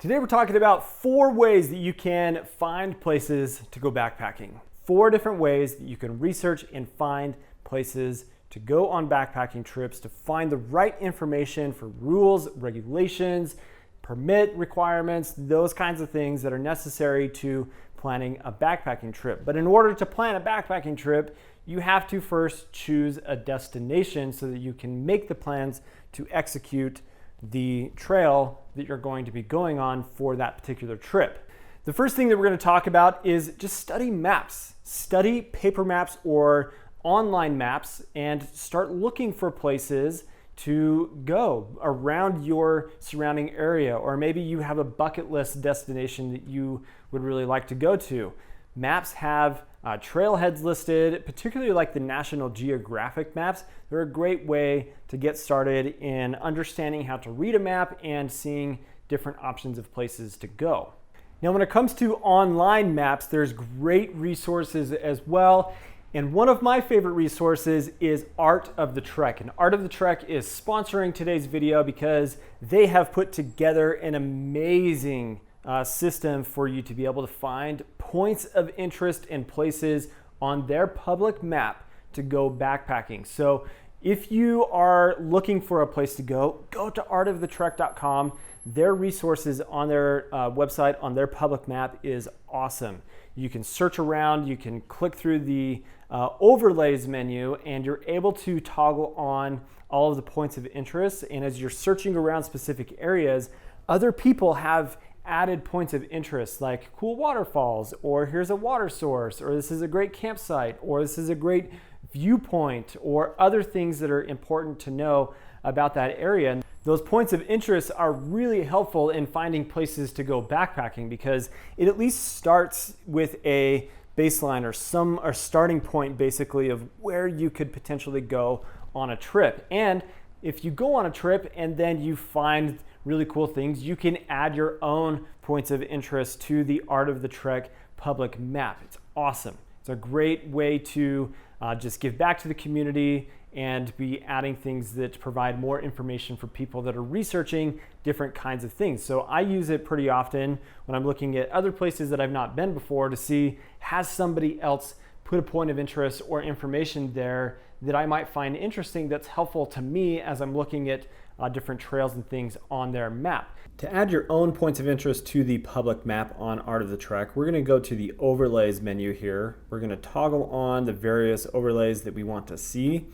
Today we're talking about 4 ways that you can find places to go backpacking. 4 different ways that you can research and find places to go on backpacking trips, to find the right information for rules, regulations, permit requirements, those kinds of things that are necessary to planning a backpacking trip. But in order to plan a backpacking trip, you have to first choose a destination so that you can make the plans to execute the trail that you're going to be going on for that particular trip. The first thing that we're going to talk about is just study maps. Study paper maps or online maps and start looking for places to go around your surrounding area, or maybe you have a bucket list destination that you would really like to go to. Maps have trailheads listed, particularly like the National Geographic maps. They're a great way to get started in understanding how to read a map and seeing different options of places to go. Now, when it comes to online maps, there's great resources as well. And one of my favorite resources is Art of the Trek. And Art of the Trek is sponsoring today's video because they have put together an amazing system for you to be able to find points of interest and places on their public map to go backpacking. So if you are looking for a place to go to artofthetrek.com. Their resources on their website, on their public map is awesome. You can search around, you can click through the overlays menu, and you're able to toggle on all of the points of interest. And as you're searching around specific areas, other people have added points of interest like cool waterfalls, or here's a water source, or this is a great campsite, or this is a great viewpoint, or other things that are important to know about that area. And those points of interest are really helpful in finding places to go backpacking because it at least starts with a baseline or starting point basically of where you could potentially go on a trip. And if you go on a trip and then you find really cool things, you can add your own points of interest to the Art of the Trek public map. It's awesome. It's a great way to just give back to the community and be adding things that provide more information for people that are researching different kinds of things. So I use it pretty often when I'm looking at other places that I've not been before to see, has somebody else put a point of interest or information there that I might find interesting that's helpful to me as I'm looking at different trails and things on their map. To add your own points of interest to the public map on Art of the Trek, we're going to go to the overlays menu here. We're going to toggle on the various overlays that we want to see.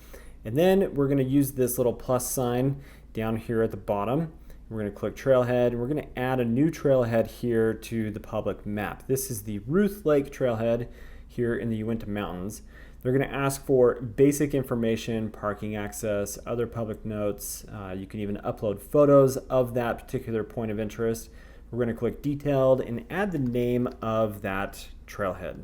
And then we're going to use this little plus sign down here at the bottom. We're going to click Trailhead, and we're going to add a new trailhead here to the public map. This is the Ruth Lake Trailhead here in the Uinta Mountains. They're going to ask for basic information, parking access, other public notes. You can even upload photos of that particular point of interest. We're going to click Detailed and add the name of that trailhead.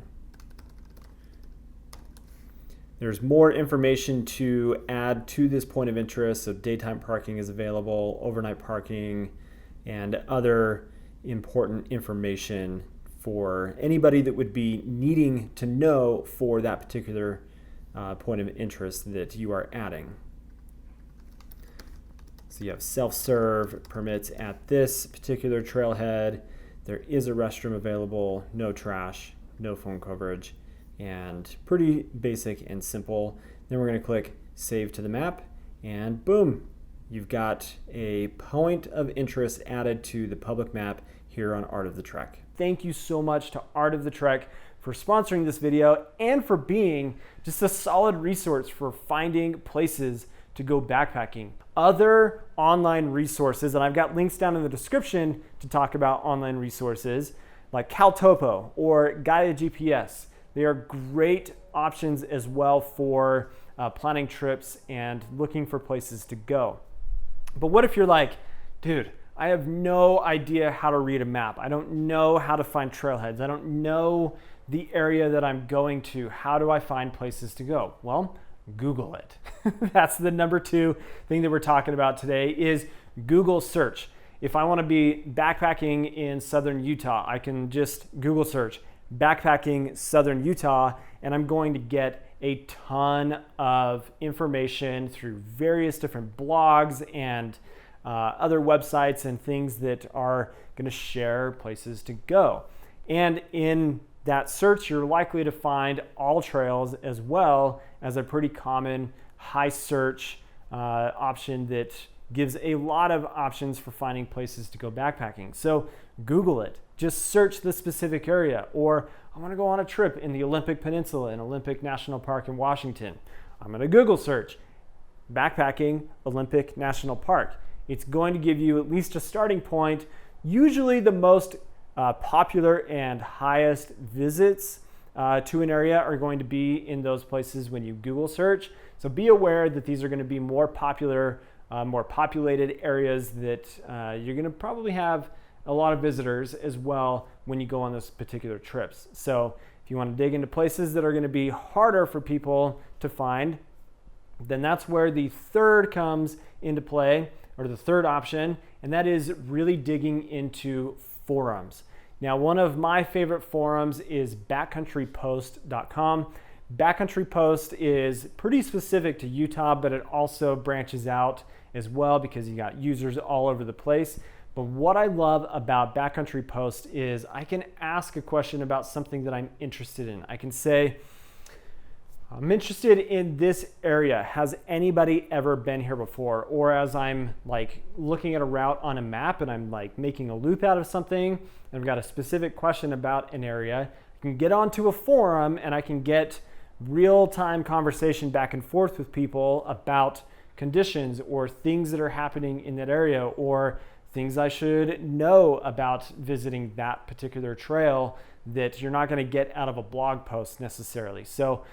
There's more information to add to this point of interest. So daytime parking is available, overnight parking, and other important information for anybody that would be needing to know for that particular point of interest that you are adding. So you have self-serve permits at this particular trailhead. There is a restroom available, no trash, no phone coverage, and pretty basic and simple. Then we're going to click Save to the Map, and boom, you've got a point of interest added to the public map here on Art of the Trek. Thank you so much to Art of the Trek for sponsoring this video and for being just a solid resource for finding places to go backpacking. Other online resources, and I've got links down in the description to talk about online resources like CalTopo or Gaia GPS. They are great options as well for planning trips and looking for places to go. But what if you're like, dude, I have no idea how to read a map. I don't know how to find trailheads. I don't know the area that I'm going to. How do I find places to go? Well, Google it. That's the number 2 thing that we're talking about today is Google search. If I want to be backpacking in southern Utah, I can just Google search backpacking southern Utah, and I'm going to get a ton of information through various different blogs and other websites and things that are going to share places to go. And in that search, you're likely to find all trails as well as a pretty common high search option that gives a lot of options for finding places to go backpacking. So Google it. Just search the specific area. Or I want to go on a trip in the Olympic Peninsula in Olympic National Park in Washington. I'm going to Google search backpacking Olympic National Park. It's going to give you at least a starting point. Usually the most popular and highest visits to an area are going to be in those places when you Google search. So be aware that these are going to be more popular, more populated areas that you're going to probably have a lot of visitors as well when you go on those particular trips. So if you want to dig into places that are going to be harder for people to find, then that's where the third comes into play, or the third option, and that is really digging into forums. Now, one of my favorite forums is backcountrypost.com. Backcountry Post is pretty specific to Utah, but it also branches out as well because you got users all over the place. But what I love about Backcountry Post is I can ask a question about something that I'm interested in. I can say, I'm interested in this area. Has anybody ever been here before? Or as I'm like looking at a route on a map and I'm like making a loop out of something, and I've got a specific question about an area, I can get onto a forum and I can get real-time conversation back and forth with people about conditions or things that are happening in that area, or things I should know about visiting that particular trail that you're not going to get out of a blog post necessarily. So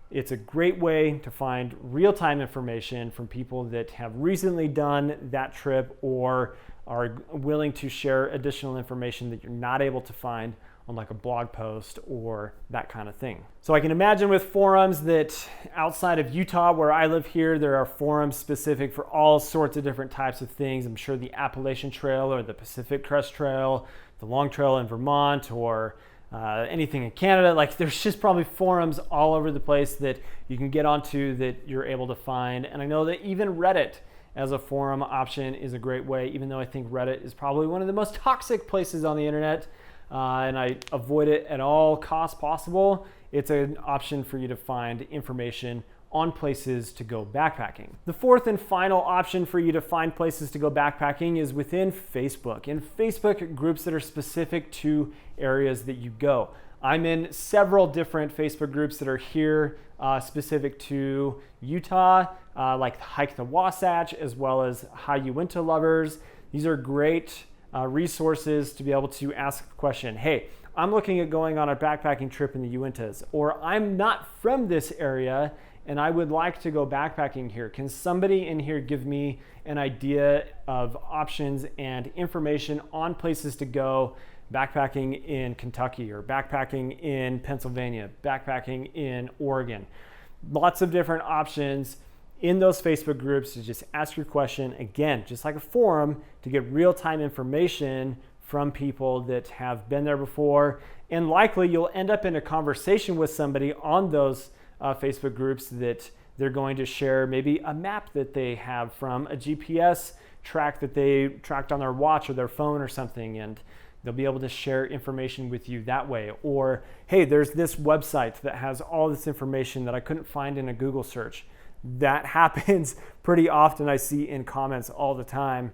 it's a great way to find real-time information from people that have recently done that trip or are willing to share additional information that you're not able to find on like a blog post or that kind of thing. So I can imagine with forums that outside of Utah, where I live here, there are forums specific for all sorts of different types of things. I'm sure the Appalachian Trail or the Pacific Crest Trail, the Long Trail in Vermont, or anything in Canada. Like there's just probably forums all over the place that you can get onto that you're able to find. And I know that even Reddit as a forum option is a great way, even though I think Reddit is probably one of the most toxic places on the internet. And I avoid it at all costs possible. It's an option for you to find information on places to go backpacking. The fourth and final option for you to find places to go backpacking is within Facebook, and Facebook groups that are specific to areas that you go. I'm in several different Facebook groups that are here specific to Utah, like Hike the Wasatch, as well as How You Went to Lovers. These are great resources to be able to ask the question, hey, I'm looking at going on a backpacking trip in the Uintas, or I'm not from this area and I would like to go backpacking here. Can somebody in here give me an idea of options and information on places to go backpacking in Kentucky, or backpacking in Pennsylvania, backpacking in Oregon? Lots of different options in those Facebook groups to just ask your question, again, just like a forum, to get real-time information from people that have been there before. And likely you'll end up in a conversation with somebody on those Facebook groups that they're going to share maybe a map that they have from a GPS track that they tracked on their watch or their phone or something, and they'll be able to share information with you that way. Or, hey, there's this website that has all this information that I couldn't find in a Google search. That happens pretty often. I see in comments all the time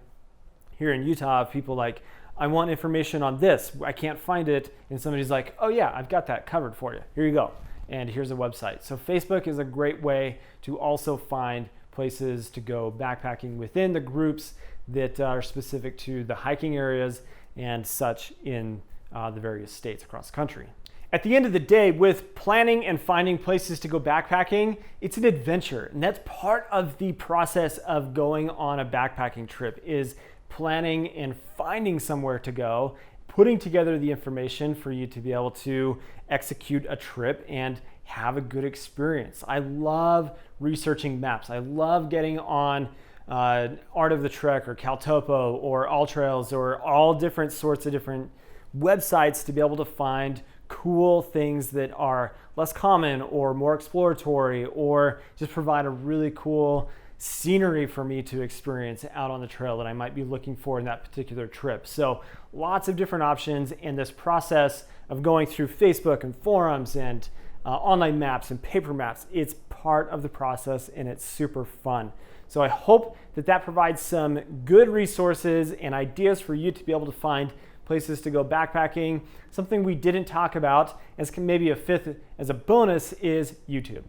here in Utah, people like, I want information on this, I can't find it. And somebody's like, oh yeah, I've got that covered for you. Here you go. And here's a website. So Facebook is a great way to also find places to go backpacking within the groups that are specific to the hiking areas and such in the various states across the country. At the end of the day, with planning and finding places to go backpacking, it's an adventure. And that's part of the process of going on a backpacking trip, is planning and finding somewhere to go, putting together the information for you to be able to execute a trip and have a good experience. I love researching maps. I love getting on Art of the Trek or Caltopo or All Trails or all different sorts of different websites to be able to find cool things that are less common or more exploratory, or just provide a really cool scenery for me to experience out on the trail that I might be looking for in that particular trip. So lots of different options, and this process of going through Facebook and forums and online maps and paper maps, it's part of the process and it's super fun. So I hope that provides some good resources and ideas for you to be able to find places to go backpacking. Something we didn't talk about as maybe a fifth, as a bonus, is YouTube.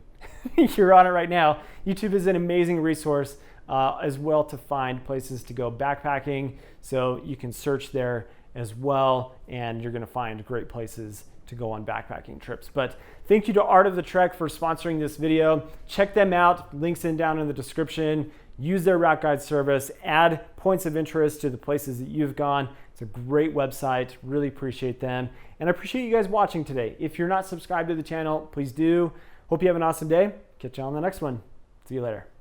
You're on it right now. YouTube is an amazing resource as well to find places to go backpacking. So you can search there as well, and you're gonna find great places to go on backpacking trips. But thank you to Art of the Trek for sponsoring this video. Check them out, links down in the description. Use their route guide service, add points of interest to the places that you've gone. It's a great website, really appreciate them. And I appreciate you guys watching today. If you're not subscribed to the channel, please do. Hope you have an awesome day. Catch you on the next one. See you later.